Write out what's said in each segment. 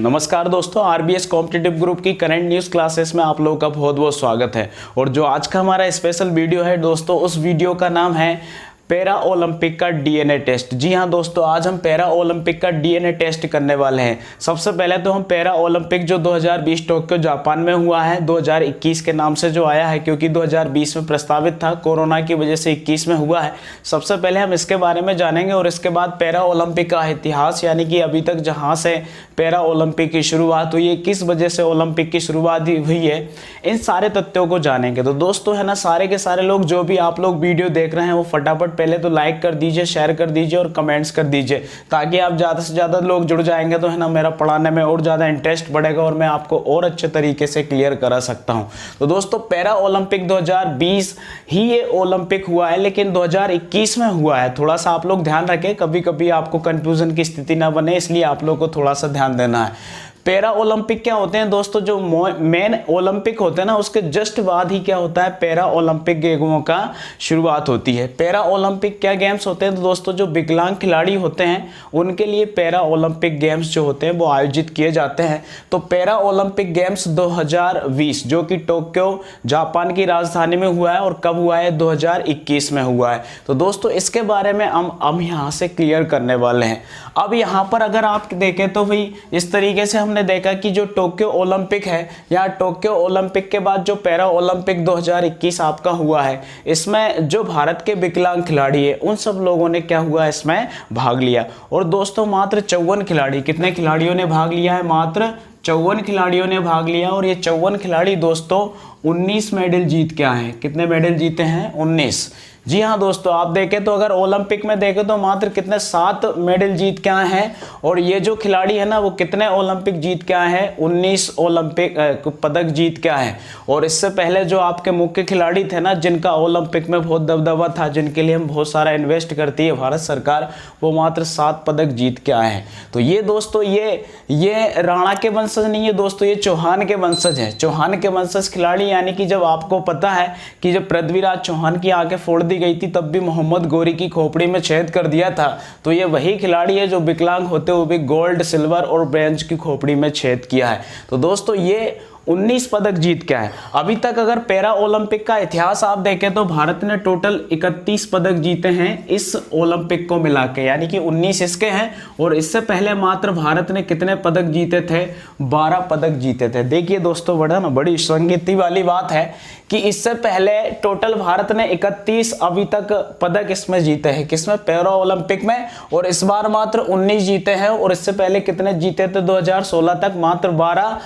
नमस्कार दोस्तों, RBS competitive group की करंट न्यूज़ क्लासेस में आप लोगों का बहुत बहुत स्वागत है। और जो आज का हमारा स्पेशल वीडियो है दोस्तों, उस वीडियो का नाम है पैरा ओलंपिक का डीएनए टेस्ट। जी हाँ दोस्तों, आज हम पैरा ओलंपिक का डीएनए टेस्ट करने वाले हैं। सबसे पहले तो हम पैरा ओलंपिक जो 2020 टोक्यो जापान में हुआ है, 2021 के नाम से जो आया है क्योंकि 2020 में प्रस्तावित था, कोरोना की वजह से 21 में हुआ है। सबसे पहले हम इसके बारे में जानेंगे और इसके बाद पैरा ओलंपिक का इतिहास, यानी कि अभी तक जहाँ से पैरा ओलंपिक की शुरुआत हुई है, किस वजह से ओलंपिक की शुरुआत हुई है, इन सारे तथ्यों को जानेंगे। तो दोस्तों है ना, सारे के सारे लोग जो भी आप लोग वीडियो देख रहे हैं वो फटाफट पहले तो लाइक कर दीजिए, शेयर कर दीजिए और कमेंट्स कर दीजिए, ताकि आप ज़्यादा से ज़्यादा लोग जुड़ जाएंगे तो है ना मेरा पढ़ाने में और ज़्यादा इंटरेस्ट बढ़ेगा और मैं आपको और अच्छे तरीके से क्लियर करा सकता हूं। तो दोस्तों, पैरा ओलंपिक 2020 ही ये ओलंपिक हुआ है, लेकिन 2021 में हुआ है। थोड़ा सा आप लोग ध्यान रखें, कभी कभी आपको कंफ्यूजन की स्थिति ना बने, इसलिए आप लोग को थोड़ा सा ध्यान देना है। पैरा ओलंपिक क्या होते हैं दोस्तों, जो मेन ओलंपिक होते हैं ना उसके जस्ट बाद ही क्या होता है, पैरा ओलंपिक गेमों का शुरुआत होती है। पैरा ओलंपिक क्या गेम्स होते हैं तो दोस्तों, जो विकलांग खिलाड़ी होते हैं उनके लिए पैरा ओलंपिक गेम्स जो होते हैं वो आयोजित किए जाते हैं। तो पैरा ओलंपिक गेम्स 2020 जो कि टोक्यो जापान की राजधानी में हुआ है, और कब हुआ है, 2021 में हुआ है। तो दोस्तों, इसके बारे में हम यहाँ से क्लियर करने वाले हैं। अब यहाँ पर अगर आप देखें तो भाई इस तरीके से हमने देखा कि जो टोक्यो ओलंपिक है, या टोक्यो ओलंपिक के बाद जो पैरा ओलंपिक 2021 आपका हुआ है, इसमें जो भारत के विकलांग खिलाड़ी है उन सब लोगों ने क्या हुआ, इसमें भाग लिया। और दोस्तों, मात्र 54 खिलाड़ी, कितने खिलाड़ियों ने भाग लिया है, मात्र 54 खिलाड़ियों ने भाग लिया। और ये 54 खिलाड़ी दोस्तों 19 मेडल जीत के आए हैं। कितने मेडल जीते हैं, 19। जी हाँ दोस्तों, आप देखें तो अगर ओलंपिक में देखें तो मात्र कितने 7 मेडल जीत के आए हैं। और ये जो खिलाड़ी है ना वो कितने ओलंपिक जीत के आए हैं, 19 ओलंपिक पदक जीत के आए हैं। और इससे पहले जो आपके मुख्य खिलाड़ी थे ना, जिनका ओलंपिक में बहुत दबदबा था, जिनके लिए हम बहुत सारा इन्वेस्ट करती है भारत सरकार, वो मात्र 7 पदक जीत के आए हैं। तो ये दोस्तों, ये राणा के वंशज नहीं है दोस्तों, ये चौहान के वंशज है। चौहान के वंशज खिलाड़ी, यानी कि जब आपको पता है कि जब पृथ्वीराज चौहान की आंखें फोड़ गई थी तब भी मोहम्मद गौरी की खोपड़ी में छेद कर दिया था। तो ये वही खिलाड़ी है जो विकलांग होते हुए भी गोल्ड, सिल्वर और ब्रॉन्ज की खोपड़ी में छेद किया है। तो दोस्तों, ये 19 पदक जीत के आए। अभी तक अगर पैरा ओलंपिक का इतिहास आप देखें तो भारत ने टोटल 31 पदक जीते हैं इस ओलंपिक को मिला के, यानी कि 19 इसके हैं। और इससे पहले मात्र भारत ने कितने पदक जीते थे, 12 पदक जीते थे। देखिए दोस्तों, बड़ी संगीति वाली बात है कि इससे पहले टोटल भारत ने 31 अभी तक पदक इसमें जीते हैं, किसमें, पैरा ओलंपिक में। और इस बार मात्र 19 जीते हैं। और इससे पहले कितने जीते थे, 2016 तक मात्र 12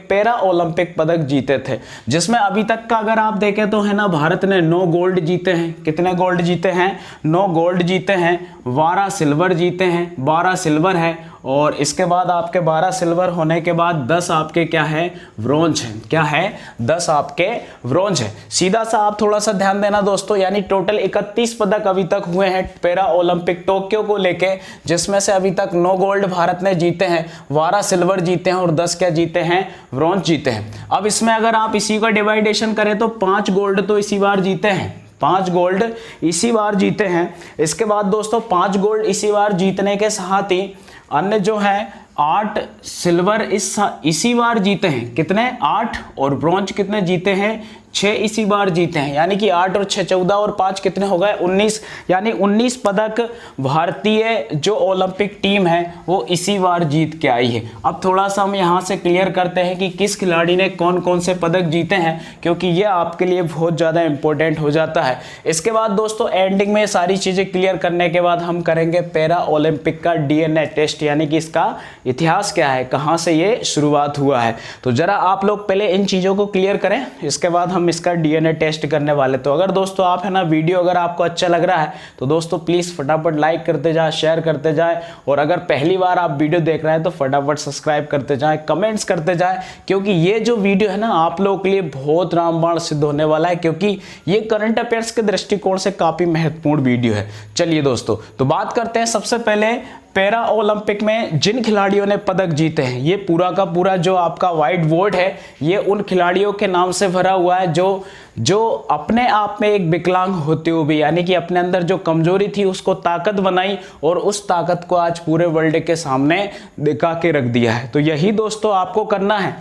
पैरा ओलंपिक पदक जीते थे, जिसमें अभी तक का अगर आप देखें तो है ना, भारत ने 9 गोल्ड जीते हैं। कितने गोल्ड जीते हैं, 9 गोल्ड जीते हैं। 12 सिल्वर जीते हैं, 12 सिल्वर है। और इसके बाद आपके 12 सिल्वर होने के बाद 10 आपके क्या है, ब्रोंज है। क्या है, 10 आपके ब्रोंज है। सीधा सा आप थोड़ा सा ध्यान देना दोस्तों, यानी टोटल 31 पदक अभी तक हुए हैं पैरा ओलंपिक टोक्यो को लेके, जिसमें से अभी तक 9 गोल्ड भारत ने जीते हैं, 12 सिल्वर जीते हैं और 10 क्या जीते हैं, ब्रोंज जीते हैं। अब इसमें अगर आप इसी का डिवाइडेशन करें तो 5 गोल्ड तो इसी बार जीते हैं, 5 गोल्ड इसी बार जीते हैं। इसके बाद दोस्तों, 5 गोल्ड इसी बार जीतने के साथ ही अन्य जो है 8 सिल्वर इसी बार जीते हैं। कितने, 8। और ब्रॉन्ज कितने जीते हैं, 6 इसी बार जीते हैं। यानी कि 8 और 6 14 और 5 कितने हो गए, 19। यानी 19 पदक भारतीय जो ओलंपिक टीम है वो इसी बार जीत के आई है। अब थोड़ा सा हम यहाँ से क्लियर करते हैं कि किस खिलाड़ी ने कौन कौन से पदक जीते हैं, क्योंकि ये आपके लिए बहुत ज़्यादा इंपॉर्टेंट हो जाता है। इसके बाद दोस्तों, एंडिंग में सारी चीज़ें क्लियर करने के बाद हम करेंगे पैरा ओलंपिक का डीएनए टेस्ट, यानी कि इसका इतिहास क्या है, कहाँ से ये शुरुआत हुआ है। तो जरा आप लोग पहले इन चीज़ों को क्लियर करें, इसके बाद हम इसका डीएनए टेस्ट करने वाले। तो अगर दोस्तों आप है ना, वीडियो अगर आपको अच्छा लग रहा है तो दोस्तों प्लीज फटाफट लाइक करते जाए, शेयर करते जाए। और अगर पहली बार आप वीडियो देख रहे हैं तो फटाफट सब्सक्राइब करते जाए, कमेंट्स करते जाए, क्योंकि ये जो वीडियो है ना आप लोगों के लिए बहुत रामबाण सिद्ध होने वाला है, क्योंकि ये करंट अफेयर्स के दृष्टिकोण से काफी महत्वपूर्ण वीडियो है। चलिए दोस्तों, तो बात करते हैं सबसे पहले पैरा ओलंपिक में जिन खिलाड़ियों ने पदक जीते हैं, ये पूरा का पूरा जो आपका व्हाइट बोर्ड है ये उन खिलाड़ियों के नाम से भरा हुआ है जो अपने आप में एक विकलांग होते हुए भी, यानी कि अपने अंदर जो कमजोरी थी उसको ताकत बनाई और उस ताकत को आज पूरे वर्ल्ड के सामने दिखा के रख दिया है। तो यही दोस्तों आपको करना है,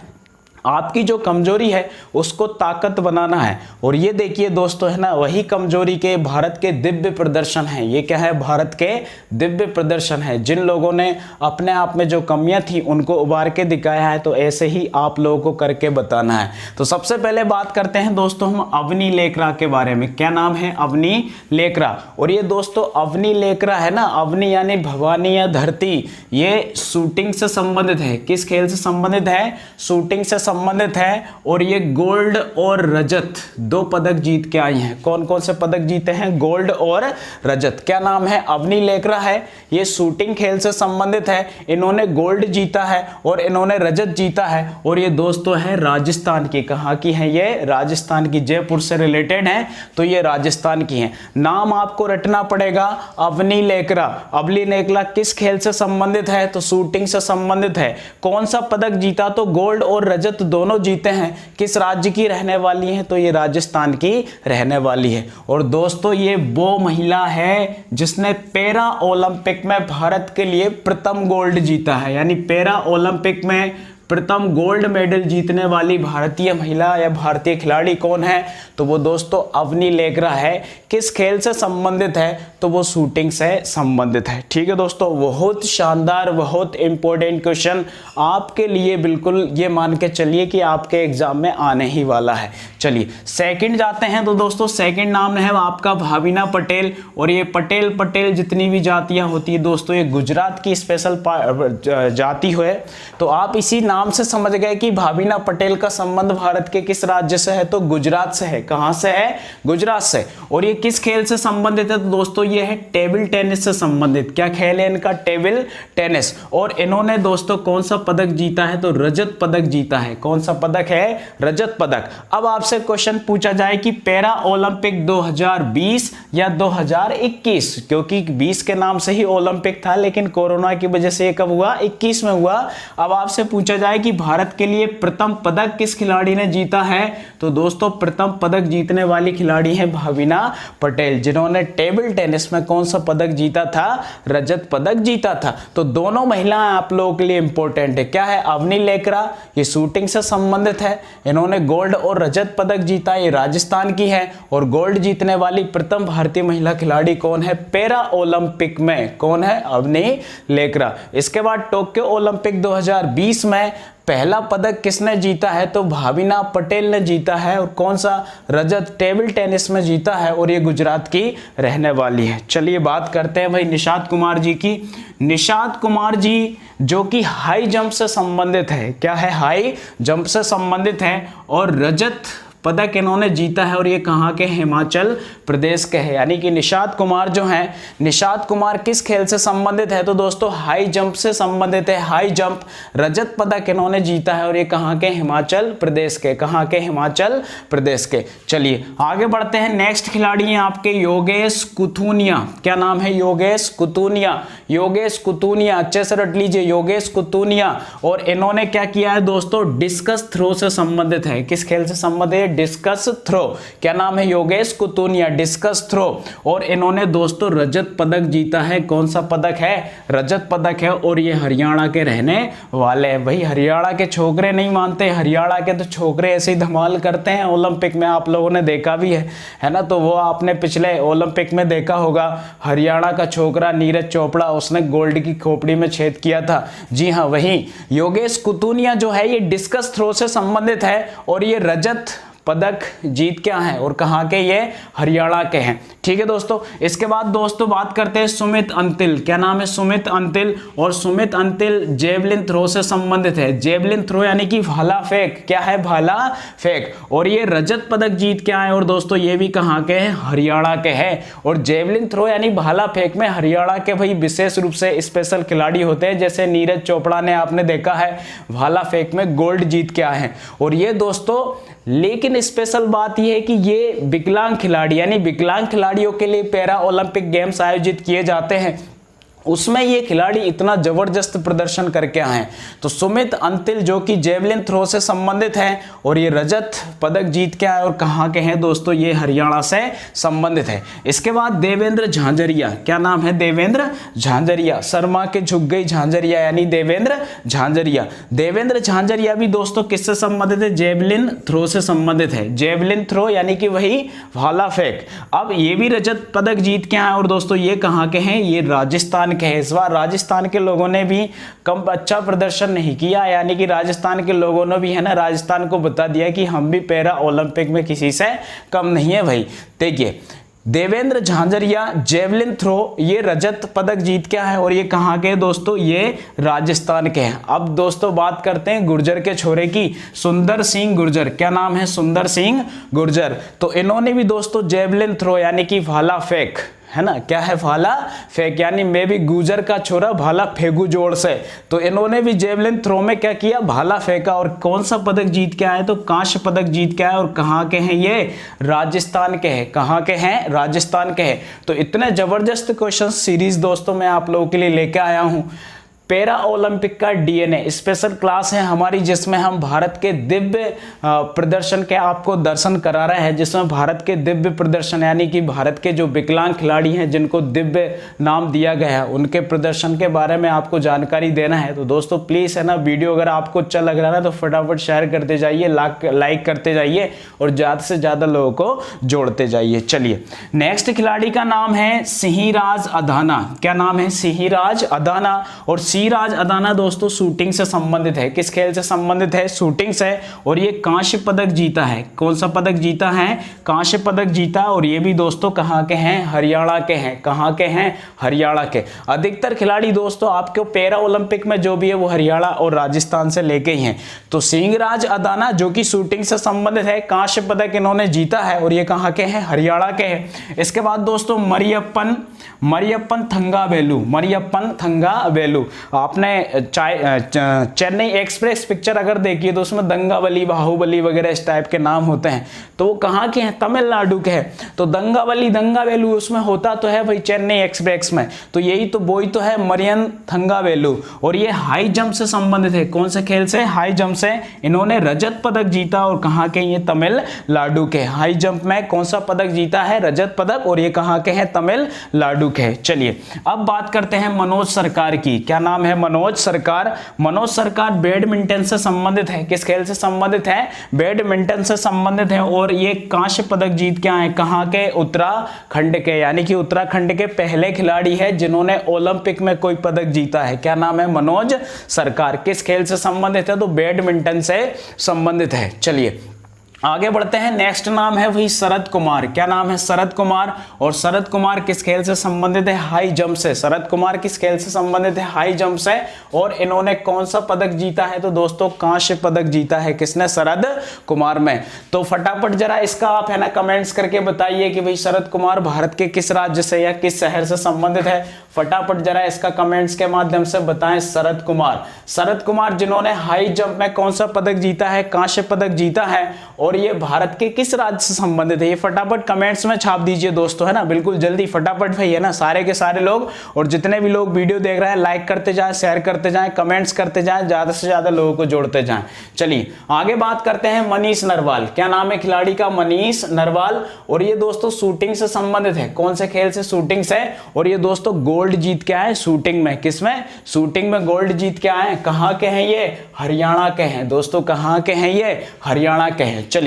आपकी जो कमजोरी है उसको ताकत बनाना है। और ये देखिए दोस्तों, है ना, वही कमजोरी के भारत के दिव्य प्रदर्शन हैं। ये क्या है? भारत के दिव्य प्रदर्शन है। जिन लोगों ने अपने आप में जो कमियां थी उनको उबार के दिखाया है, तो ऐसे ही आप लोगों को करके बताना है। तो सबसे पहले बात करते हैं दोस्तों हम अवनी लेकरा के बारे में। क्या नाम है? अवनी लेकरा। और ये दोस्तों अवनी लेकरा है ना, अवनी यानी भवानी या धरती, ये शूटिंग से संबंधित है। किस खेल से संबंधित है? शूटिंग से संबंधित है। और ये गोल्ड और रजत 2 पदक जीत के आई हैं। कौन कौन से पदक जीते हैं? गोल्ड और रजत। क्या नाम है? अवनी लेकरा है। ये शूटिंग खेल से संबंधित है। इन्होंने गोल्ड जीता है और इन्होंने रजत जीता है। और ये दोस्तों है राजस्थान की। कहाँ की है ये? राजस्थान की। जयपुर से रिलेटेड है तो ये राजस्थान की है। नाम आपको रटना पड़ेगा, अवनी लेकरा। अवनी लेकरा किस खेल से संबंधित है? तो शूटिंग से संबंधित है। कौन सा पदक जीता? तो गोल्ड और रजत दोनों जीते हैं। किस राज्य की रहने वाली है? तो ये राजस्थान की रहने वाली है। और दोस्तों ये वो महिला है जिसने पैरा ओलंपिक में भारत के लिए प्रथम गोल्ड जीता है। यानी पैरा ओलंपिक में प्रथम गोल्ड मेडल जीतने वाली भारतीय महिला या भारतीय खिलाड़ी कौन है? तो वो दोस्तों अवनी लेकरा है। किस खेल से संबंधित है? तो वो शूटिंग से संबंधित है। ठीक है दोस्तों, बहुत शानदार, बहुत इंपॉर्टेंट क्वेश्चन आपके लिए, बिल्कुल ये मान के चलिए कि आपके एग्जाम में आने ही वाला है। चलिए सेकंड जाते हैं। तो दोस्तों सेकंड नाम है आपका भाविना पटेल। और ये पटेल जितनी भी जातियां होती है दोस्तों, ये गुजरात की स्पेशल जाति है। तो आप इसी नाम से समझ गए कि भाविना पटेल का संबंध भारत के किस राज्य से है? तो गुजरात से है। कहां से है? गुजरात से। और ये किस खेल से संबंधित है? तो दोस्तों ये है टेबल टेनिस से संबंधित। क्या खेल है इनका? Table tennis. और इन्होंने दोस्तों कौन सा पदक जीता है? तो रजत पदक जीता है। कौन सा पदक है? रजत पदक। अब आपसे क्वेश्चन पूछा जाए कि पैरा ओलंपिक 2020 या 2021, क्योंकि 20 के नाम से ही ओलंपिक था लेकिन कोरोना की वजह से कब हुआ? 21 में हुआ। अब आपसे पूछा जाए कि भारत के लिए प्रथम पदक किस खिलाड़ी ने जीता है? तो दोस्तों प्रथम पदक जीतने वाली खिलाड़ी है भाविना पटेल, जिन्होंने टेबल टेनिस में कौन सा पदक जीता था? रजत पदक जीता था। तो दोनों महिलाएं आप लोगों के लिए इंपॉर्टेंट है। क्या है? अवनी लेकरा, ये शूटिंग से संबंधित है। इन्होंने गोल्ड और रजत पदक जीता, ये राजस्थान की है। और गोल्ड जीतने वाली प्रथम भारतीय महिला खिलाड़ी कौन है? पैरा ओलंपिक में कौन है? अवनी लेकरा। इसके बाद टोक्यो ओलंपिक 2020 में पहला पदक किसने जीता है? तो भाविना पटेल ने जीता है। और कौन सा? रजत टेबल टेनिस में जीता है। और ये गुजरात की रहने वाली है। चलिए बात करते हैं भाई निषाद कुमार जी की। निषाद कुमार जी जो कि हाई जंप से संबंधित है। क्या है? हाई जंप से संबंधित है। और रजत पदक इन्होंने जीता है। और ये कहाँ के? हिमाचल प्रदेश के हैं। यानी कि निषाद कुमार जो हैं, निषाद कुमार किस खेल से संबंधित है? तो दोस्तों हाई जंप से संबंधित है। हाई जंप रजत पदक इन्होंने जीता है। और ये कहाँ के? हिमाचल प्रदेश के। कहाँ के? हिमाचल प्रदेश के। चलिए आगे बढ़ते हैं। नेक्स्ट खिलाड़ी हैं आपके योगेश कुथुनिया। क्या नाम है? योगेश कुथुनिया। योगेश कुथुनिया, अच्छे से रट लीजिए, योगेश कुथुनिया। और इन्होंने क्या किया है दोस्तों? डिस्कस थ्रो से संबंधित है। किस खेल से संबंधित है? Discus throw. क्या नाम है? Yogesh Kathunia, discus throw. और इन्होंने दोस्तों रजत पदक जीता है। कौन सा पदक है? रजत पदक है। और ये हरियाणा के रहने वाले हैं। भाई हरियाणा के छोकरे नहीं मानते, हरियाणा के तो छोकरे ऐसे ही धमाल करते हैं ओलंपिक में, आप लोगों ने देखा भी है ना। तो वो आपने पिछले ओलंपिक में देखा होगा, हरियाणा का छोकरा नीरज चोपड़ा, उसने गोल्ड की खोपड़ी में छेद किया था। जी हाँ, वही योगेश कुथुनिया जो है ये डिस्कस थ्रो से संबंधित है। और ये रजत पदक जीत क्या है? और कहाँ के? ये हरियाणा के हैं। ठीक है दोस्तों। इसके बाद दोस्तों बात करते हैं सुमित अंतिल। क्या नाम है? सुमित अंतिल। और सुमित अंतिल जेवलिन थ्रो से संबंधित है। जेवलिन थ्रो यानी कि भाला फेंक। क्या है? भाला फेंक। और ये रजत पदक जीत के आए। और दोस्तों ये भी कहाँ के हैं? हरियाणा के हैं। और जेवलिन थ्रो यानी भाला फेंक में हरियाणा के भाई विशेष रूप से स्पेशल खिलाड़ी होते हैं। जैसे नीरज चोपड़ा ने आपने देखा है भाला फेंक में गोल्ड जीत के आए हैं। और ये दोस्तों लेकिन स्पेशल बात यह है कि ये विकलांग खिलाड़ी, यानी विकलांग खिलाड़ियों के लिए पैरा ओलंपिक गेम्स आयोजित किए जाते हैं। उसमें ये खिलाड़ी इतना जबरदस्त प्रदर्शन करके आए हैं। तो सुमित अंतिल जो कि जेवलिन थ्रो से संबंधित है और ये रजत पदक जीत के आए और कहाँ के हैं दोस्तों, ये हरियाणा से संबंधित है। इसके बाद देवेंद्र झांझरिया, क्या नाम है, देवेंद्र झांझरिया, शर्मा के झुक गई झांझरिया यानी देवेंद्र झांझरिया। देवेंद्र झांझरिया भी दोस्तों किससे संबंधित है, जेवलिन थ्रो से संबंधित है। जेवलिन थ्रो यानी कि वही भाला फेंक। अब ये भी रजत पदक जीत के आए और दोस्तों ये कहाँ के हैं, ये राजस्थान के हैं। इस बार राजस्थान के लोगों ने भी कम अच्छा प्रदर्शन नहीं किया, यानी कि राजस्थान के लोगों ने भी है ना राजस्थान को बता दिया कि हम भी पैरा ओलंपिक में किसी से कम नहीं है भाई। देखिए देवेंद्र झांझरिया जेवलिन थ्रो ये रजत पदक जीत के है और ये कहाँ के दोस्तों, ये राजस्थान के हैं। अब दोस्तों बात करते हैं गुर्जर के छोरे की, सुंदर सिंह गुर्जर, क्या नाम है, सुंदर सिंह गुर्जर। तो इन्होंने भी दोस्तों जेवलिन थ्रो यानी कि भाला फेंक, है ना, क्या है, भाला फेंक, यानी मैं भी गुजर का छोरा भाला फेंकू जोड़ से। तो इन्होंने भी जेवलिन थ्रो में क्या किया, भाला फेंका और कौन सा पदक जीत के आए, तो कांस्य पदक जीत के आए और कहाँ के हैं, ये राजस्थान के हैं। कहाँ के हैं, राजस्थान के हैं। तो इतने जबरदस्त क्वेश्चन सीरीज दोस्तों मैं आप लोगों के लिए लेके आया हूँ। पैरा ओलंपिक का डीएनए स्पेशल क्लास है हमारी, जिसमें हम भारत के दिव्य प्रदर्शन के आपको दर्शन करा रहे हैं, जिसमें भारत के दिव्य प्रदर्शन यानी कि भारत के जो विकलांग खिलाड़ी हैं जिनको दिव्य नाम दिया गया है उनके प्रदर्शन के बारे में आपको जानकारी देना है। तो दोस्तों प्लीज़ है ना, वीडियो अगर आपको अच्छा लग रहा है तो फटाफट शेयर करते जाइए, लाइक करते जाइए और ज़्यादा से ज़्यादा लोगों को जोड़ते जाइए। चलिए नेक्स्ट खिलाड़ी का नाम है सिंहराज अदाना, क्या नाम है, सिंहराज अदाना। और सिंहराज अदाना दोस्तों शूटिंग से संबंधित है, किस खेल से संबंधित है, शूटिंग से। और ये कांस्य पदक जीता है, कौन सा पदक जीता है, कांस्य पदक जीता। और ये भी दोस्तों कहाँ के हैं, हरियाणा के हैं, कहाँ के हैं, हरियाणा के। अधिकतर खिलाड़ी दोस्तों आपके पैरा ओलंपिक में जो भी है वो हरियाणा और राजस्थान से लेके ही हैं। तो सिंहराज अदाना जो कि शूटिंग से संबंधित है, कांस्य पदक इन्होंने जीता है और ये कहाँ के हैं, हरियाणा के हैं। इसके बाद दोस्तों मरियप्पन थंगावेलु, मरियप्पन थंगावेलु। आपने चेन्नई एक्सप्रेस पिक्चर अगर देखिए तो उसमें दंगावली, बाहुबली वगैरह इस टाइप के नाम होते हैं। तो वो कहाँ के हैं, तमिलनाडु के हैं। तो दंगावली दंगावेलु उसमें होता तो है भाई चेन्नई एक्सप्रेस में, तो यही तो वही तो है मरियन थंगावेलु। और ये हाई जंप से संबंधित है, कौन से खेल से, हाई जंप से। इन्होंने रजत पदक जीता और कहाँ के, ये तमिलनाडु के। हाई जंप में कौन सा पदक जीता है, रजत पदक, और ये कहाँ के हैं, तमिलनाडु के। चलिए अब बात करते हैं मनोज सरकार की, क्या नाम है, मनोज सरकार। मनोज सरकार बैडमिंटन से संबंधित है, किस खेल से संबंधित है, बैडमिंटन से संबंधित है। और ये कांस्य पदक जीत के आए, कहाँ के, उत्तराखंड के, यानी कि उत्तराखंड के पहले खिलाड़ी है जिन्होंने ओलंपिक में कोई पदक जीता है। क्या नाम है, मनोज सरकार। किस खेल से संबंधित है, तो बैडमिंटन से संबंधित है। चलिए आगे बढ़ते हैं। नेक्स्ट नाम है वही शरद कुमार, क्या नाम है, शरद कुमार। और शरद कुमार किस खेल से संबंधित है, हाई जंप से। शरद कुमार किस खेल से संबंधित है, हाई जंप से। और इन्होंने कौन सा पदक जीता है, तो दोस्तों कांस्य पदक जीता है, किसने, शरद कुमार में। तो फटाफट जरा इसका आप है ना कमेंट्स करके बताइए कि भाई शरद कुमार भारत के किस राज्य से या किस शहर से संबंधित है। फटाफट जरा इसका कमेंट्स के माध्यम से बताएं। शरद कुमार जिन्होंने हाई जंप में कौन सा पदक जीता है, कांस्य पदक जीता है। और ये भारत के किस राज्य से संबंधित है, ये फटाफट कमेंट्स में छाप दीजिए दोस्तों, है ना, बिल्कुल जल्दी फटाफट भाई, है ना, सारे के सारे लोग। और जितने भी लोग वीडियो देख रहे हैं लाइक करते जाएं, शेयर करते जाएं, कमेंट्स करते जाएं, ज्यादा से ज्यादा लोगों को जोड़ते जाएं। चलिए आगे बात करते हैं मनीष नरवाल, क्या नाम है खिलाड़ी का, मनीष नरवाल। और ये दोस्तों शूटिंग से संबंधित है, कौन से खेल से, शूटिंग से। और ये दोस्तों गोल्ड जीत के आए शूटिंग में, किसमें, शूटिंग में गोल्ड जीत के आए। कहाँ के हैं ये, हरियाणा के हैं दोस्तों, कहाँ के हैं ये, हरियाणा के हैं। चलिए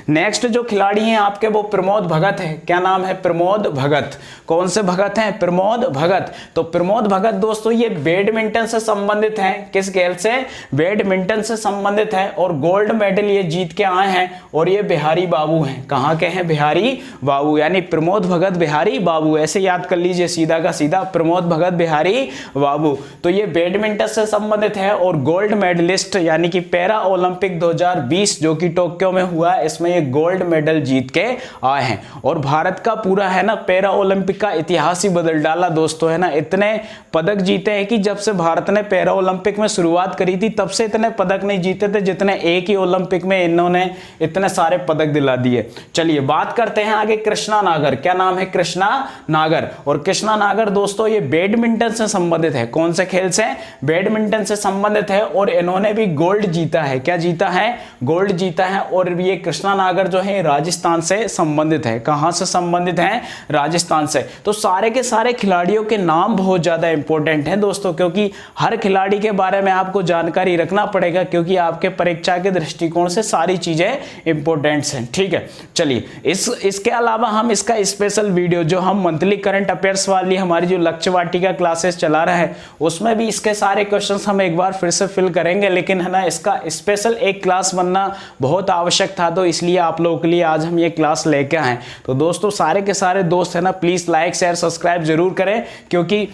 नेक्स्ट जो खिलाड़ी हैं आपके वो प्रमोद भगत है, क्या नाम है, प्रमोद भगत। कौन से भगत हैं, प्रमोद भगत। तो प्रमोद भगत दोस्तों ये बैडमिंटन से संबंधित हैं, किस खेल से, बैडमिंटन से संबंधित है। और गोल्ड मेडल ये जीत के आए हैं। और ये बिहारी बाबू हैं, कहाँ के हैं, बिहारी बाबू, यानी प्रमोद भगत बिहारी बाबू, ऐसे याद कर लीजिए सीधा का सीधा, प्रमोद भगत बिहारी बाबू। तो ये बैडमिंटन से संबंधित है और गोल्ड मेडलिस्ट यानी कि पैरा ओलंपिक 2020 जो कि टोक्यो में हुआ हुआ है इसमें ये गोल्ड मेडल जीत के आए हैं। और भारत का पूरा है ना पैरा ओलंपिक का इतिहास ही बदल डाला दोस्तों, है ना। इतने पदक जीते हैं कि जब से भारत ने पैरा ओलंपिक में शुरुआत करी थी तब से इतने पदक नहीं जीते थे जितने एक ही ओलंपिक में इन्होंने इतने सारे पदक दिला दिए। चलिए बात करते हैं आगे कृष्णा नागर। क्या नाम है? कृष्णा नागर। और कृष्णा नागर दोस्तों ये बैडमिंटन से संबंधित है। कौन से खेल से? बैडमिंटन से संबंधित है। और इन्होंने भी गोल्ड जीता है। क्या जीता है? गोल्ड जीता है। और ये कृष्णा नागर जो है राजस्थान से संबंधित है। कहां से संबंधित है? राजस्थान से। तो सारे के सारे खिलाड़ियों के नाम बहुत ज्यादा इंपॉर्टेंट हैं दोस्तों, क्योंकि हर खिलाड़ी के बारे में आपको जानकारी रखना पड़ेगा, क्योंकि आपके परीक्षा के दृष्टिकोण से सारी चीजें इंपॉर्टेंट हैं। ठीक है, चलिए इसके अलावा हम इसका स्पेशल वीडियो जो हम मंथली करंट अफेयर्स वाली हमारी जो लक्ष्य वाटिका क्लासेस चला रहा है उसमें भी इसके सारे क्वेश्चंस हम एक बार फिर से फिल करेंगे, लेकिन है ना इसका स्पेशल एक क्लास बनना बहुत आवश्यक था, तो इसलिए आप लोगों के लिए आज हम ये क्लास लेके आए। तो दोस्तों सारे के सारे दोस्त है ना प्लीज लाइक शेयर सब्सक्राइब जरूर करें, क्योंकि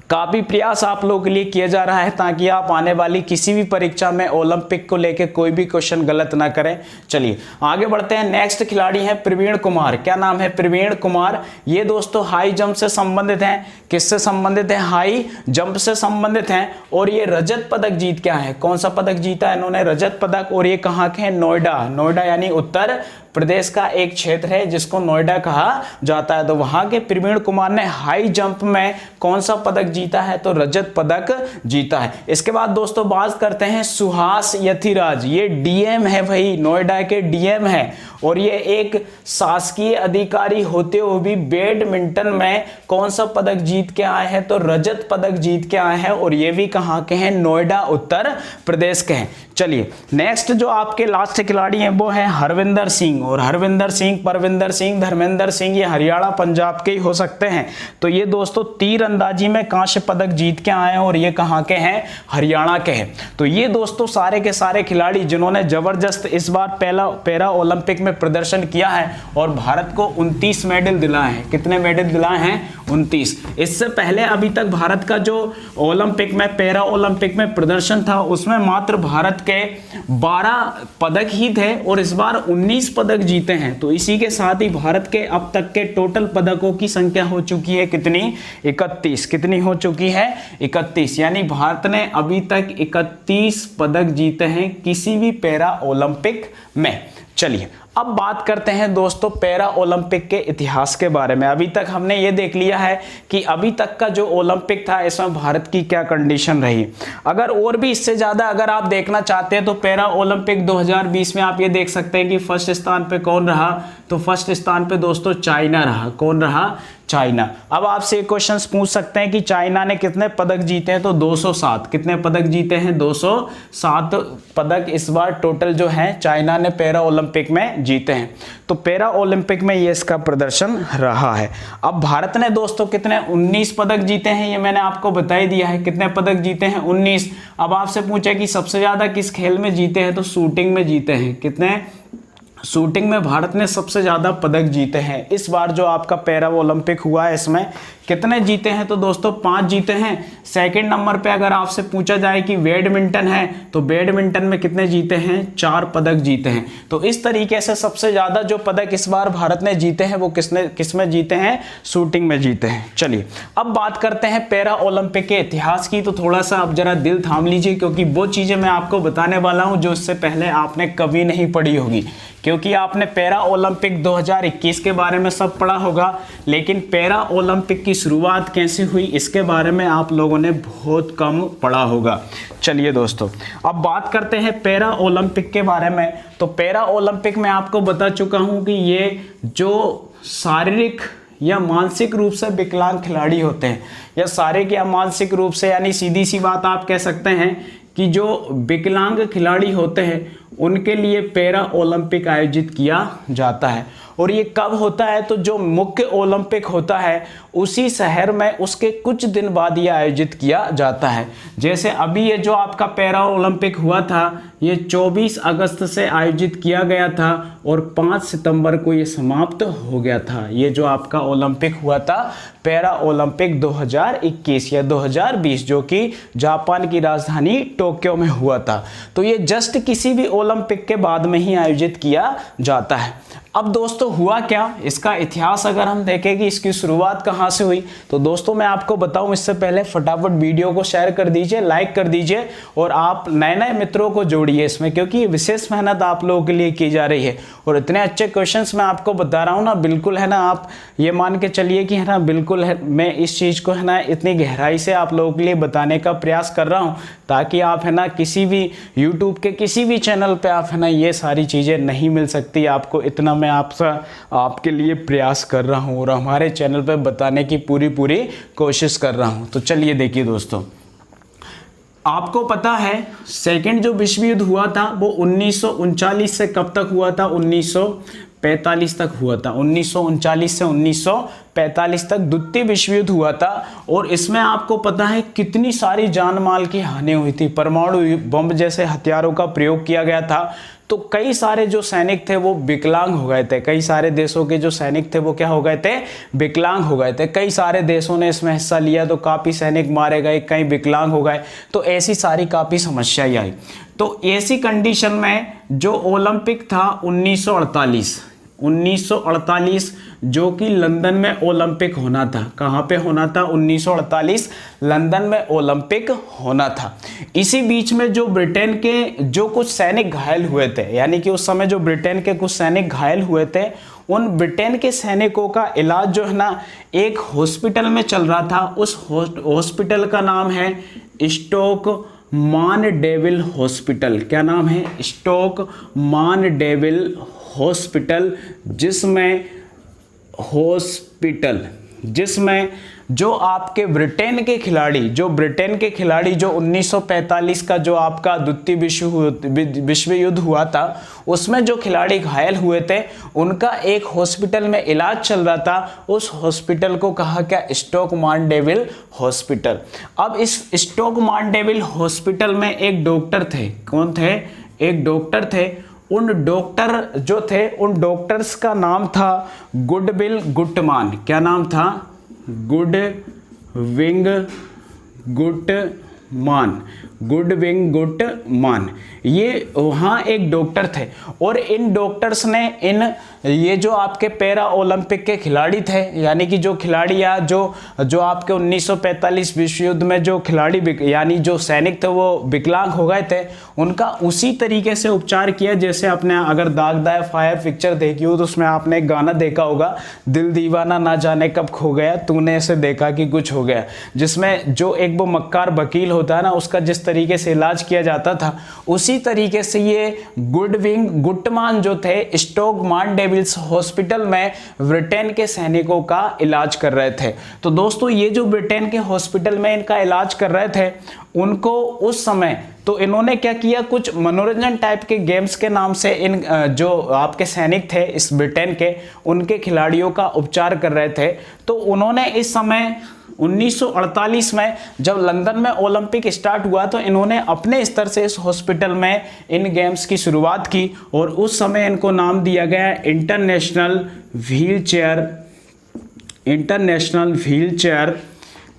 काफी प्रयास आप लोगों के लिए किया जा रहा है ताकि आप आने वाली किसी भी परीक्षा में ओलंपिक को लेकर कोई भी क्वेश्चन गलत ना करें। चलिए आगे बढ़ते हैं। नेक्स्ट खिलाड़ी हैं प्रवीण कुमार। क्या नाम है? प्रवीण कुमार। ये दोस्तों हाई जंप से संबंधित हैं। किससे संबंधित है? हाई जंप से संबंधित हैं। और ये रजत पदक जीत के आए हैं। कौन सा पदक जीता है इन्होंने? रजत पदक। और ये कहाँ के हैं? नोएडा। नोएडा यानी उत्तर प्रदेश का एक क्षेत्र है जिसको नोएडा कहा जाता है। तो वहां के प्रवीण कुमार ने हाई जंप में कौन सा पदक जीता है? तो रजत पदक जीता है। इसके बाद दोस्तों बात करते हैं सुहास यथिराज। ये डीएम है भाई, नोएडा के डीएम है। और ये एक शासकीय अधिकारी होते हुए भी बैडमिंटन में कौन सा पदक जीत के आए हैं? तो रजत पदक जीत के आए हैं। और ये भी कहां के हैं? नोएडा उत्तर प्रदेश के हैं। चलिए नेक्स्ट जो आपके लास्ट खिलाड़ी हैं वो है हरविंदर सिंह। और हरविंदर सिंह, परविंदर सिंह, धर्मेंद्र सिंह ये हरियाणा पंजाब के ही हो सकते हैं। तो ये दोस्तों तीरंदाजी में कांस्य पदक जीत के आए हैं। और ये कहां के हैं? हरियाणा के हैं। तो ये दोस्तों सारे के सारे खिलाड़ी जिन्होंने जबरदस्त इस बार पैरा ओलंपिक में प्रदर्शन किया है और भारत को 29 मेडल दिलाए हैं। कितने मेडल दिलाए हैं? 29। इससे पहले अभी तक भारत का जो ओलंपिक में पैरा ओलंपिक में प्रदर्शन था उसमें मात्र भारत के 12 पदक ही थे और इस बार 19 पदक जीते हैं। तो इसी के साथ ही भारत के अब तक के टोटल पदकों की संख्या हो चुकी है कितनी? 31। कितनी हो चुकी है? 31। यानी भारत ने अभी तक 31 पदक जीते हैं किसी भी पैरा ओलंपिक में। चलिए अब बात करते हैं दोस्तों पैरा ओलंपिक के इतिहास के बारे में। अभी तक हमने ये देख लिया है कि अभी तक का जो ओलंपिक था इसमें भारत की क्या कंडीशन रही। अगर और भी इससे ज्यादा अगर आप देखना चाहते हैं तो पैरा ओलंपिक 2020 में आप ये देख सकते हैं कि फर्स्ट स्थान पे कौन रहा? तो फर्स्ट स्थान पे दोस्तों चाइना रहा। कौन रहा? चाइना। अब आपसे क्वेश्चन पूछ सकते हैं कि चाइना ने कितने पदक जीते हैं? तो 207। कितने पदक जीते हैं? 207 पदक इस बार टोटल जो है चाइना ने पैरा ओलंपिक में जीते हैं। तो पैरा ओलंपिक में ये इसका प्रदर्शन रहा है। अब भारत ने दोस्तों कितने? 19 पदक जीते हैं। ये मैंने आपको बता ही दिया है कितने पदक जीते हैं? 19। अब आपसे पूछे कि सबसे ज्यादा किस खेल में जीते हैं? तो शूटिंग में जीते हैं। कितने? शूटिंग में भारत ने सबसे ज्यादा पदक जीते हैं। इस बार जो आपका पैरा ओलंपिक हुआ है इसमें कितने जीते हैं? तो दोस्तों 5 जीते हैं। सेकंड नंबर पे अगर आपसे पूछा जाए कि बैडमिंटन है तो बैडमिंटन में कितने जीते हैं? 4 पदक जीते हैं। तो इस तरीके से सबसे ज्यादा जो पदक इस बार भारत ने जीते हैं वो किसमें जीते हैं? शूटिंग में जीते हैं। चलिए अब बात करते हैं पैरा ओलंपिक के इतिहास की। तो थोड़ा सा अब जरा दिल थाम लीजिए, क्योंकि वो चीजें मैं आपको बताने वाला हूं जो इससे पहले आपने कभी नहीं पढ़ी होगी। क्योंकि आपने पैरा ओलंपिक 2021 के बारे में सब पढ़ा होगा, लेकिन पैरा ओलंपिक की शुरुआत कैसे हुई इसके बारे में आप लोगों ने बहुत कम पढ़ा होगा। चलिए दोस्तों अब बात करते हैं पैरा ओलंपिक के बारे में। तो पैरा ओलंपिक में आपको बता चुका हूं कि ये जो शारीरिक या मानसिक रूप से विकलांग खिलाड़ी होते हैं, या शारीरिक या मानसिक रूप से, यानी सीधी सी बात आप कह सकते हैं कि जो विकलांग खिलाड़ी होते हैं उनके लिए पैरा ओलंपिक आयोजित किया जाता है। और ये कब होता है, तो जो मुख्य ओलंपिक होता है उसी शहर में उसके कुछ दिन बाद ये आयोजित किया जाता है। जैसे अभी ये जो आपका पैरा ओलंपिक हुआ था ये 24 अगस्त से आयोजित किया गया था और 5 सितंबर को ये समाप्त हो गया था। ये जो आपका ओलंपिक हुआ था पैरा ओलंपिक 2021 या 2020 जो कि जापान की राजधानी टोक्यो में हुआ था। तो ये जस्ट किसी भी ओलंपिक के बाद में ही आयोजित किया जाता है। अब दोस्तों हुआ क्या, इसका इतिहास अगर हम देखें कि इसकी शुरुआत कहाँ से हुई, तो दोस्तों मैं आपको बताऊं इससे पहले फटाफट वीडियो को शेयर कर दीजिए, लाइक कर दीजिए और आप नए नए मित्रों को जोड़िए इसमें, क्योंकि विशेष मेहनत आप लोगों के लिए की जा रही है और इतने अच्छे क्वेश्चंस मैं आपको बता रहा हूँ ना, बिल्कुल है ना, आप ये मान के चलिए कि है ना बिल्कुल है मैं इस चीज़ को है ना इतनी गहराई से आप लोगों के लिए बताने का प्रयास कर रहा हूँ ताकि आप है ना किसी भी यूट्यूब के किसी भी चैनल पे आप है ना ये सारी चीज़ें नहीं मिल सकती आपको, इतना मैं आपके लिए प्रयास कर रहा हूँ और हमारे चैनल पे बताने की पूरी कोशिश कर रहा हूँ। तो चलिए देखिए दोस्तों, आपको पता है सेकंड जो विश्व युद्ध हुआ था वो 1939 से कब तक हुआ था, 1945 तक हुआ था। 1939 से 1945 तक द्वितीय विश्व युद्ध हुआ था और इसमें आपको पता है कितनी सारी जान माल की हानि हुई थी। परमाणु बम जैसे हथियारों का प्रयोग किया गया था, तो कई सारे जो सैनिक थे वो विकलांग हो गए थे। कई सारे देशों के जो सैनिक थे वो क्या हो गए थे, विकलांग हो गए थे। कई सारे देशों ने इसमें हिस्सा लिया तो काफ़ी सैनिक मारे गए, कई विकलांग हो गए, तो ऐसी सारी काफ़ी समस्याएं आई। तो ऐसी कंडीशन में जो ओलंपिक था 1948 जो कि लंदन में ओलंपिक होना था। कहाँ पे होना था, 1948 लंदन में ओलंपिक होना था। इसी बीच में जो ब्रिटेन के जो कुछ सैनिक घायल हुए थे, यानी कि उस समय जो ब्रिटेन के कुछ सैनिक घायल हुए थे, उन ब्रिटेन के सैनिकों का इलाज जो है ना एक हॉस्पिटल में चल रहा था। उस हॉस्पिटल का नाम है स्टोक मानडेविल हॉस्पिटल। क्या नाम है, स्टोक मानडेविल हॉस्पिटल, जिसमें जो आपके ब्रिटेन के खिलाड़ी जो 1945 का जो आपका द्वितीय विश्व युद्ध हुआ था उसमें जो खिलाड़ी घायल हुए थे उनका एक हॉस्पिटल में इलाज चल रहा था। उस हॉस्पिटल को कहा क्या, स्टोक मानडेविल हॉस्पिटल। अब इस स्टोक मानडेविल हॉस्पिटल में एक डॉक्टर थे। कौन थे, एक डॉक्टर थे। उन डॉक्टर जो थे उन डॉक्टर्स का नाम था गुडविल गुटमान। क्या नाम था, गुडविंग गुटमान। ये वहाँ एक डॉक्टर थे और इन डॉक्टर्स ने ये जो आपके पैरा ओलंपिक के खिलाड़ी थे, यानी कि जो खिलाड़ी या जो आपके 1945 विश्व युद्ध में जो खिलाड़ी यानी जो सैनिक थे वो विकलांग हो गए थे, उनका उसी तरीके से उपचार किया जैसे आपने अगर दागदार फायर पिक्चर देखी हो तो उसमें आपने एक गाना देखा होगा, दिल दीवाना ना जाने कब खो गया, तूने ऐसे देखा कि कुछ हो गया, जिसमें जो एक वो मक्कार वकील होता है ना उसका जिस तरीके से इलाज किया जाता था उसी तरीके से ये गुडविंग गुटमान जो थे स्टोक मानडेविल्स हॉस्पिटल में ब्रिटेन के सैनिकों का इलाज कर रहे थे। तो दोस्तों ये जो ब्रिटेन के हॉस्पिटल में इनका इलाज कर रहे थे उनको उस समय तो इन्होंने क्या किया, कुछ मनोरंजन टाइप के गेम्स के नाम से इन जो आपके सैनिक थे इस ब्रिटेन के उनके खिलाड़ियों का उपचार कर रहे थे। तो उन्होंने इस समय 1948 में जब लंदन में ओलंपिक स्टार्ट हुआ तो इन्होंने अपने स्तर से इस हॉस्पिटल में इन गेम्स की शुरुआत की और उस समय इनको नाम दिया गया इंटरनेशनल व्हील चेयर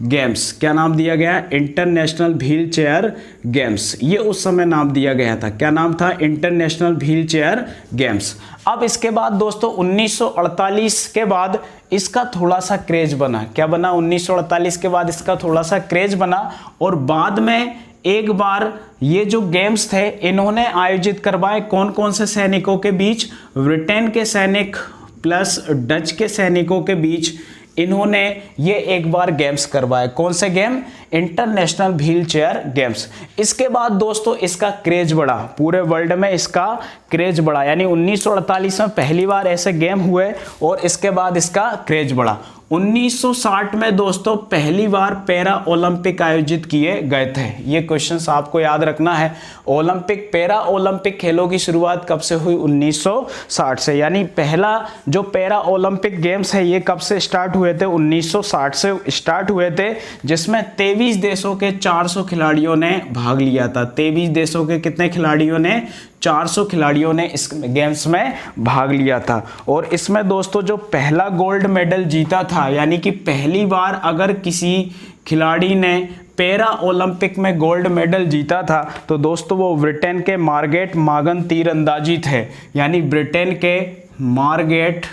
गेम्स। क्या नाम दिया गया, इंटरनेशनल व्हील चेयर गेम्स। ये उस समय नाम दिया गया था। क्या नाम था, इंटरनेशनल व्हील चेयर गेम्स। अब इसके बाद दोस्तों 1948 के बाद इसका थोड़ा सा क्रेज बना। क्या बना, 1948 के बाद इसका थोड़ा सा क्रेज बना और बाद में एक बार ये जो गेम्स थे इन्होंने आयोजित करवाए कौन कौन से सैनिकों के बीच, ब्रिटेन के सैनिक प्लस डच के सैनिकों के बीच इन्होंने ये एक बार गेम्स करवाए। कौन से game, international wheel chair games. इसके बाद दोस्तों इसका क्रेज बढ़ा, पूरे वर्ल्ड में इसका क्रेज बढ़ा, यानी 1948 में पहली बार ऐसे गेम हुए और इसके बाद इसका क्रेज बढ़ा। 1960 में दोस्तों पहली बार पैरा ओलंपिक आयोजित किए गए थे। ये क्वेश्चंस आपको याद रखना है। ओलंपिक पैरा ओलंपिक खेलों की शुरुआत कब से हुई? 1960 से। यानी पहला जो पैरा ओलंपिक गेम्स है ये कब से स्टार्ट हुए थे? 1960 से स्टार्ट हुए थे, जिसमें 23 देशों के 400 खिलाड़ियों ने भाग लिया था। 23 देशों के कितने खिलाड़ियों ने? 400 खिलाड़ियों ने इस गेम्स में भाग लिया था। और इसमें दोस्तों जो पहला गोल्ड मेडल जीता था, यानी कि पहली बार अगर किसी खिलाड़ी ने पैरा ओलंपिक में गोल्ड मेडल जीता था तो दोस्तों वो ब्रिटेन के मार्गेट मागन तीरंदाजी थे। यानी ब्रिटेन के मार्गेट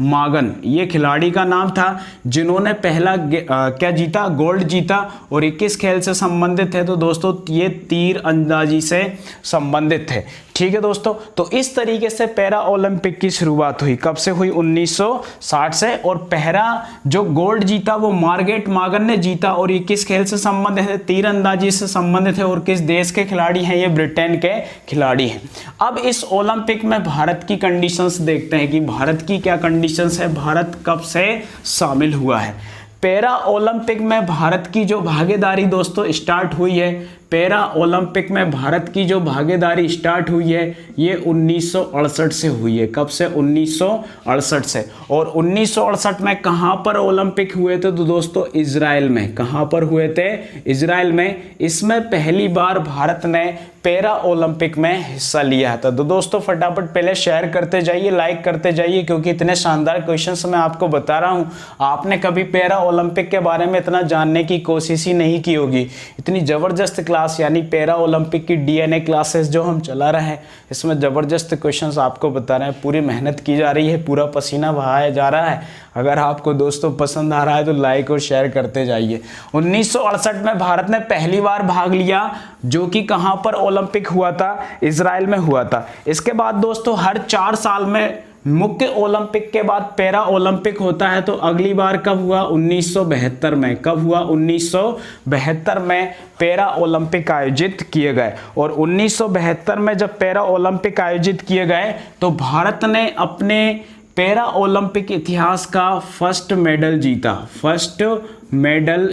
मागन ये खिलाड़ी का नाम था, जिन्होंने पहला क्या जीता? गोल्ड जीता। और ये किस खेल से संबंधित है? तो दोस्तों ये तीर अंदाजी से संबंधित थे। ठीक है दोस्तों, तो इस तरीके से पैरा ओलंपिक की शुरुआत हुई। कब से हुई? 1960 से। और पहला जो गोल्ड जीता वो मार्गेट मागन ने जीता। और ये किस खेल से संबंधित है? तीरंदाजी से संबंधित है। और किस देश के खिलाड़ी हैं? ये ब्रिटेन के खिलाड़ी हैं। अब इस ओलंपिक में भारत की कंडीशंस देखते हैं कि भारत की क्या कंडीशंस है, भारत कब से शामिल हुआ है। पैरा ओलंपिक में भारत की जो भागीदारी दोस्तों स्टार्ट हुई है, पैरा ओलंपिक में भारत की जो भागीदारी स्टार्ट हुई है ये 1968 से हुई है। कब से? 1968 से। और 1968 में कहाँ पर ओलंपिक हुए थे? तो दोस्तों इजराइल में। कहाँ पर हुए थे? इजराइल में। इसमें पहली बार भारत ने पैरा ओलंपिक में हिस्सा लिया था। तो दोस्तों फटाफट पहले शेयर करते जाइए, लाइक करते जाइए, क्योंकि इतने शानदार क्वेश्चंस मैं आपको बता रहा हूँ। आपने कभी पैरा ओलंपिक के बारे में इतना जानने की कोशिश ही नहीं की होगी। इतनी ज़बरदस्त क्लास यानी पैरा ओलंपिक की डीएनए क्लासेस जो हम चला रहे हैं, इसमें ज़बरदस्त क्वेश्चंस आपको बता रहे हैं। पूरी मेहनत की जा रही है, पूरा पसीना बहाया जा रहा है। अगर आपको दोस्तों पसंद आ रहा है तो लाइक और शेयर करते जाइए। 1968 में भारत ने पहली बार भाग लिया, जो कि कहाँ पर ओलंपिक हुआ था? इजराइल में हुआ था। इसके बाद दोस्तों हर 4 साल में मुख्य ओलंपिक के बाद पैरा ओलंपिक होता है। तो अगली बार कब हुआ? 1972 में। कब हुआ? 1972 में पैरा ओलंपिक आयोजित किए गए। और 1972 में जब पैरा ओलंपिक आयोजित किए गए तो भारत ने अपने पैरा ओलंपिक इतिहास का फर्स्ट मेडल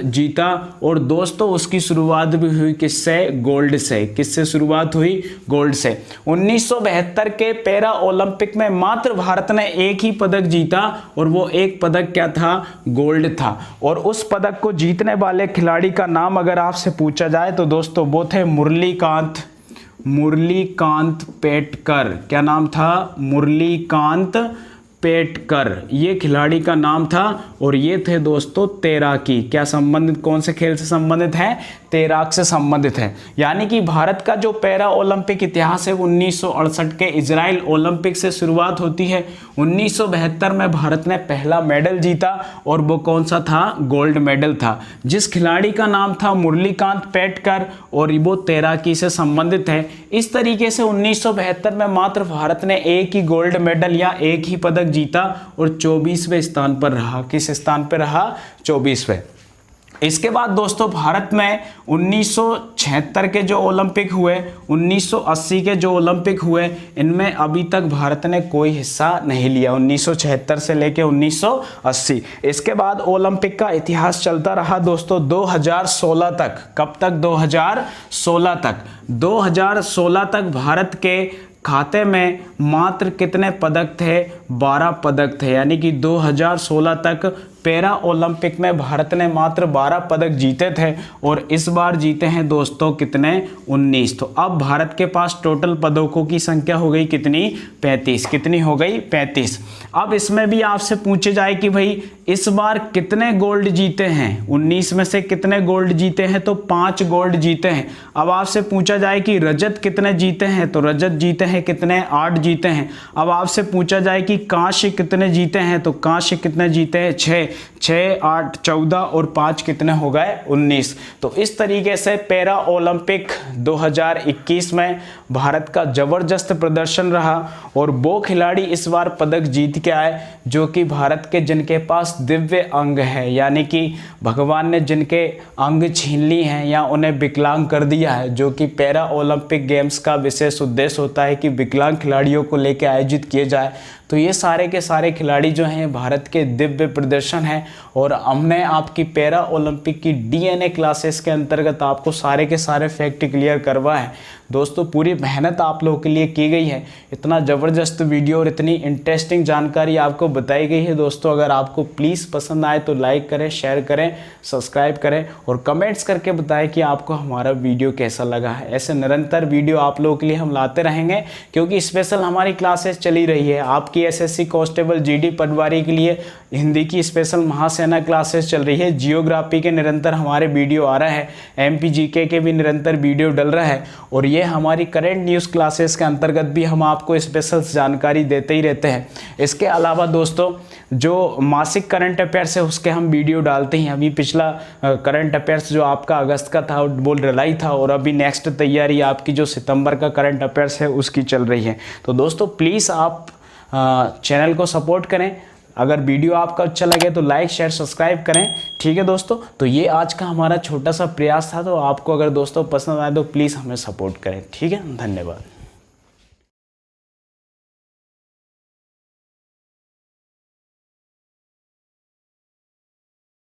जीता। और दोस्तों उसकी शुरुआत भी हुई किससे? गोल्ड से। किससे शुरुआत हुई? गोल्ड से। 1972 के पैरा ओलंपिक में मात्र भारत ने एक ही पदक जीता, और वो एक पदक क्या था? गोल्ड था। और उस पदक को जीतने वाले खिलाड़ी का नाम अगर आपसे पूछा जाए तो दोस्तों वो थे मुरलीकांत पेटकर। क्या नाम था? मुरलीकांत पेटकर, ये खिलाड़ी का नाम था। और ये थे दोस्तों तैराकी। क्या संबंधित? कौन से खेल से संबंधित है? तैराक से संबंधित है। यानी कि भारत का जो पैरा ओलंपिक इतिहास है 1968 के इजराइल ओलंपिक से शुरुआत होती है। 1972 में भारत ने पहला मेडल जीता, और वो कौन सा था? गोल्ड मेडल था, जिस खिलाड़ी का नाम था मुरलीकांत पेटकर, और वो तैराकी से संबंधित है। इस तरीके से 1972 में मात्र भारत ने एक ही गोल्ड मेडल या एक ही पदक जीता और 24वें स्थान पर रहा। किस स्थान पर रहा? 24वें। इसके बाद दोस्तों भारत में 1976 के जो ओलंपिक हुए, 1980 के जो ओलंपिक हुए, इनमें अभी तक भारत ने कोई हिस्सा नहीं लिया। 1976 से लेके 1980। इसके बाद ओलंपिक का इतिहास चलता रहा दोस्तों 2016 तक। कब तक? 2016 तक। 2016 तक भारत के खाते में मात्र कितने पदक थे? 12 पदक थे। यानी कि 2016 तक पैरा ओलंपिक में भारत ने मात्र 12 पदक जीते थे, और इस बार जीते हैं दोस्तों कितने? 19। तो अब भारत के पास टोटल पदकों की संख्या हो गई कितनी? 35। कितनी हो गई? 35। अब इसमें भी आपसे पूछे जाए कि भाई इस बार कितने गोल्ड जीते हैं? 19 में से कितने गोल्ड जीते हैं? तो 5 गोल्ड जीते हैं। अब आपसे पूछा जाए कि रजत कितने जीते हैं? तो रजत जीते हैं कितने? 8 जीते हैं। अब आपसे पूछा जाए कि कांस्य कितने जीते हैं? तो कांस्य कितने जीते हैं? 6, 8, 14 और 5 कितने हो गए? 19। तो इस तरीके से पैरा ओलंपिक 2021 में भारत का जबरदस्त प्रदर्शन रहा, और वो खिलाड़ी इस बार पदक जीत के आए जो कि भारत के जिनके पास दिव्य अंग है, यानी कि भगवान ने जिनके अंग छीन ली हैं या उन्हें विकलांग कर दिया है, जो कि पैरा ओलंपिक गेम्स का विशेष उद्देश्य होता है कि विकलांग खिलाड़ियों को लेकर आयोजित किए जाए। तो ये सारे के सारे खिलाड़ी जो हैं भारत के दिव्य प्रदर्शन है और हमने आपकी पैरा ओलंपिक की डीएनए क्लासेस के अंतर्गत आपको सारे के सारे फैक्ट क्लियर करवा है। दोस्तों पूरी मेहनत आप लोगों के लिए की गई है, इतना ज़बरदस्त वीडियो और इतनी इंटरेस्टिंग जानकारी आपको बताई गई है। दोस्तों अगर आपको प्लीज़ पसंद आए तो लाइक करें, शेयर करें, सब्सक्राइब करें और कमेंट्स करके बताएं कि आपको हमारा वीडियो कैसा लगा है। ऐसे निरंतर वीडियो आप लोगों के लिए हम लाते रहेंगे क्योंकि स्पेशल हमारी क्लासेस चली रही है। आपकी एसएससी कांस्टेबल जीडी पटवारी के लिए हिंदी की स्पेशल महासेना क्लासेस चल रही है, जियोग्राफी के निरंतर हमारे वीडियो आ रहा है, एमपी जीके के भी निरंतर वीडियो डल रहा है और ये हमारी करंट न्यूज़ क्लासेस के अंतर्गत भी हम आपको स्पेशल जानकारी देते ही रहते हैं। इसके अलावा दोस्तों जो मासिक करंट अफेयर्स है उसके हम वीडियो डालते हैं। अभी पिछला करंट अफेयर्स जो आपका अगस्त का था वो जुलाई था और अभी नेक्स्ट तैयारी आपकी जो सितंबर का करंट अफेयर्स है उसकी चल रही है। तो दोस्तों प्लीज़ आप चैनल को सपोर्ट करें। अगर वीडियो आपका अच्छा लगे तो लाइक शेयर सब्सक्राइब करें। ठीक है दोस्तों, तो ये आज का हमारा छोटा सा प्रयास था। तो आपको अगर दोस्तों पसंद आए तो प्लीज़ हमें सपोर्ट करें। ठीक है, धन्यवाद।